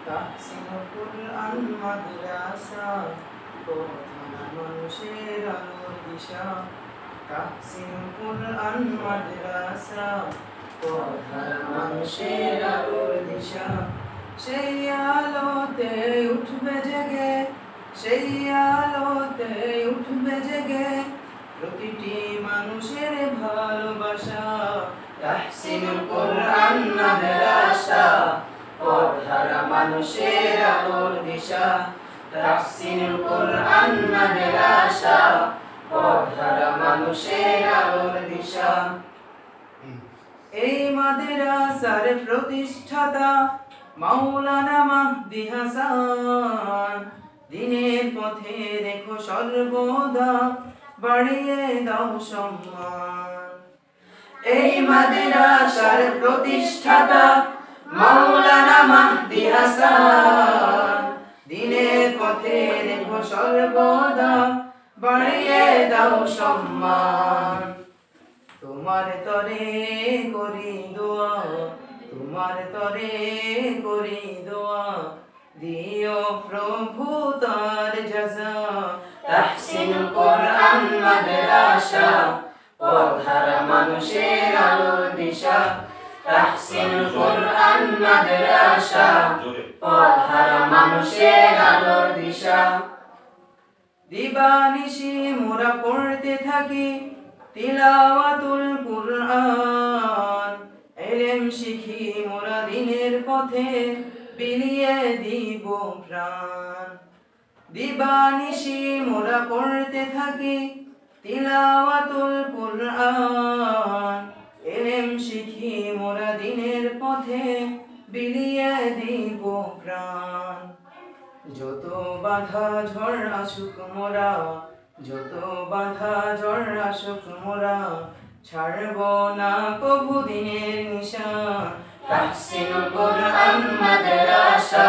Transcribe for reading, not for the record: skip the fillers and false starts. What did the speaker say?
তাহসিনুল কুরআন মাদ্রাসা পড়ানা মানুষের আলোর দিশা। তাহসিনুল কুরআন মাদ্রাসা পড়ানা মানুষের আলোর দিশা। সেই আলোতে উঠবে জেগে, সেই আলোতে উঠবে জেগে প্রতিটি মানুষের ভালোবাসা। তাহসিনুল কুরআন মাদ্রাসা পড়ানা মানুষের আলোর দিশা। তাহসিনুল কুরআন মাদ্রাসা পড়ানা মানুষের আলোর দিশা। এই মাদ্রাসার প্রতিষ্ঠাতা মাওলানা মাহদী হাসান। দিনের পথে রেখো সর্বদা, বাড়িয়ে দাও সম্মান। এই মাদ্রাসার প্রতিষ্ঠাতা মাওলানা মাহদী হাসান। দিনের পথে রেখো সর্বদা, বাড়িয়ে দাও সম্মান। তোমার তরে করি দোয়া, তোমার তরে করি দোয়া, দিও প্রভু তার জাযা। তাহসিনুল কুরআন মাদ্রাসা পড়ানা মানুষের আলোর দিশা। তাহসিনুল কুরআন মাদ্রাসা পড়ানা মানুষের আলোর দিশা। দিবানিশি মোরা পড়তে থাকি তিলাওয়াতুল কুরআন। ইলম শিখি মোরা দিনের পথে, বিলিয়ে দিব প্রাণ। দিবানিশি মোরা পড়তে থাকি তিলাওয়াতুল কুরআন। ইলম শিখি মোরা দিনের পথে, বিলিয়ে দিব প্রাণ। যত বাধা ঝড় আসুক মোরা, যত বাধা ঝড় আসুক মোরা, ছাড়ব না কভু দিনের নিশা। তাহসিনুল কুরআন মাদ্রাসা